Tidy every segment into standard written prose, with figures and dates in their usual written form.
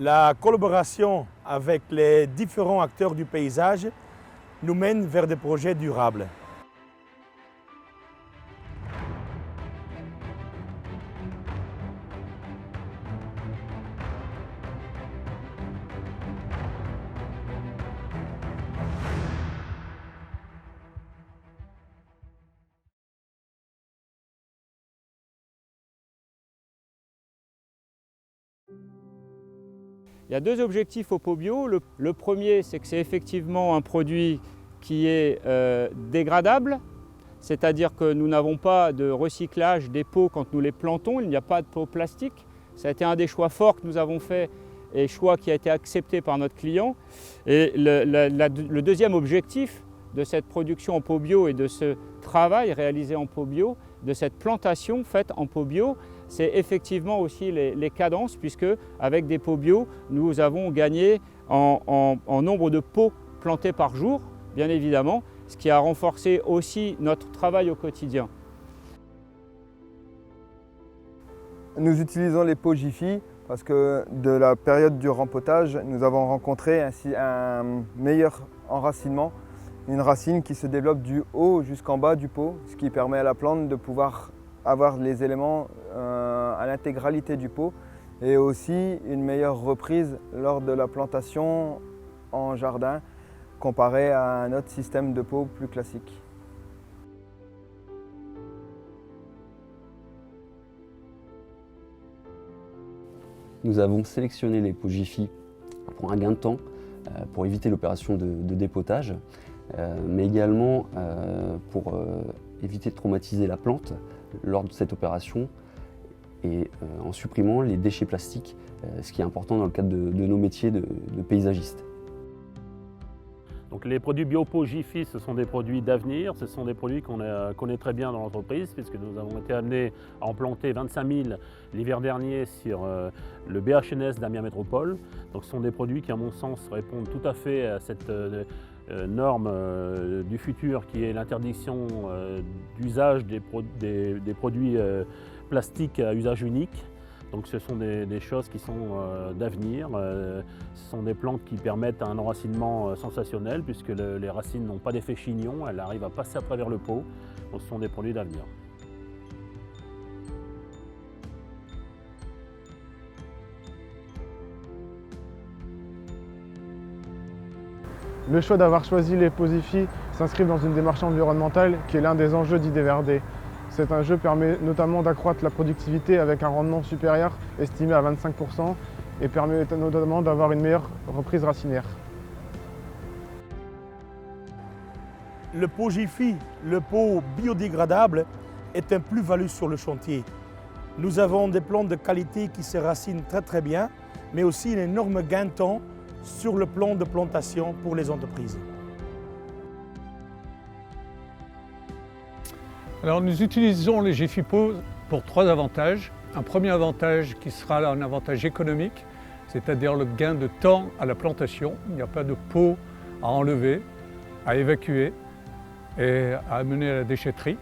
La collaboration avec les différents acteurs du paysage nous mène vers des projets durables. Il y a deux objectifs au pot bio. Le premier, c'est que c'est effectivement un produit qui est dégradable, c'est-à-dire que nous n'avons pas de recyclage des pots quand nous les plantons, il n'y a pas de pots plastiques. Ça a été un des choix forts que nous avons fait et choix qui a été accepté par notre client. Et le deuxième objectif de cette production en pot bio et de ce travail réalisé en pot bio, de cette plantation faite en pot bio, c'est effectivement aussi les cadences, puisque avec des pots bio, nous avons gagné en nombre de pots plantés par jour, bien évidemment, ce qui a renforcé aussi notre travail au quotidien. Nous utilisons les pots Jiffy parce que de la période du rempotage, nous avons rencontré ainsi un meilleur enracinement, une racine qui se développe du haut jusqu'en bas du pot, ce qui permet à la plante de pouvoir avoir les éléments à l'intégralité du pot et aussi une meilleure reprise lors de la plantation en jardin comparé à un autre système de pot plus classique. Nous avons sélectionné les pots Jiffy pour un gain de temps, pour éviter l'opération de dépotage, mais également pour éviter de traumatiser la plante lors de cette opération et en supprimant les déchets plastiques, ce qui est important dans le cadre de nos métiers de paysagistes. Donc les produits BioPo Jiffy, ce sont des produits d'avenir, ce sont des produits qu'on connaît très bien dans l'entreprise puisque nous avons été amenés à en planter 25 000 l'hiver dernier sur le BHNS d'Amiens Métropole. Donc ce sont des produits qui à mon sens répondent tout à fait à cette norme du futur qui est l'interdiction d'usage des produits plastiques à usage unique. Donc ce sont des choses qui sont d'avenir. Ce sont des plantes qui permettent un enracinement sensationnel puisque les racines n'ont pas d'effet chignon, elles arrivent à passer à travers le pot. Donc ce sont des produits d'avenir. Le choix d'avoir choisi les pots Jiffy s'inscrit dans une démarche environnementale qui est l'un des enjeux d'IDVRD. Cet enjeu permet notamment d'accroître la productivité avec un rendement supérieur estimé à 25% et permet notamment d'avoir une meilleure reprise racinaire. Le pot Jiffy, le pot biodégradable, est un plus-value sur le chantier. Nous avons des plantes de qualité qui se racinent très bien, mais aussi un énorme gain de temps sur le plan de plantation pour les entreprises. Alors nous utilisons les Jiffy pots pour trois avantages. Un premier avantage qui sera un avantage économique, c'est-à-dire le gain de temps à la plantation. Il n'y a pas de pot à enlever, à évacuer et à amener à la déchetterie.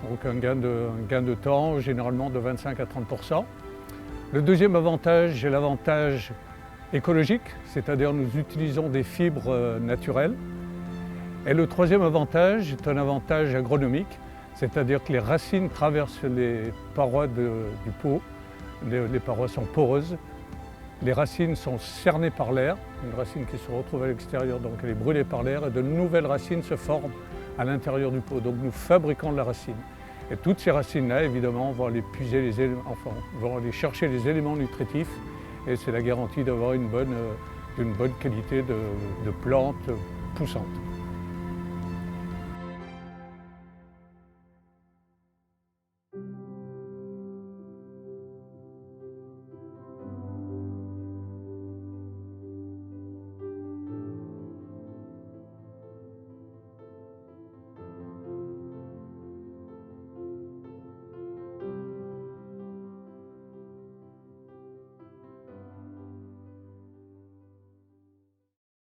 Donc un gain de temps généralement de 25 à 30%. Le deuxième avantage est l'avantage écologique, c'est-à-dire nous utilisons des fibres naturelles. Et le troisième avantage est un avantage agronomique, c'est-à-dire que les racines traversent les parois du pot, les parois sont poreuses, les racines sont cernées par l'air, une racine qui se retrouve à l'extérieur, donc elle est brûlée par l'air, et de nouvelles racines se forment à l'intérieur du pot. Donc nous fabriquons de la racine. Et toutes ces racines-là, évidemment, vont aller puiser les éléments, enfin, vont aller chercher les éléments nutritifs, et c'est la garantie d'avoir une bonne qualité de plantes poussantes.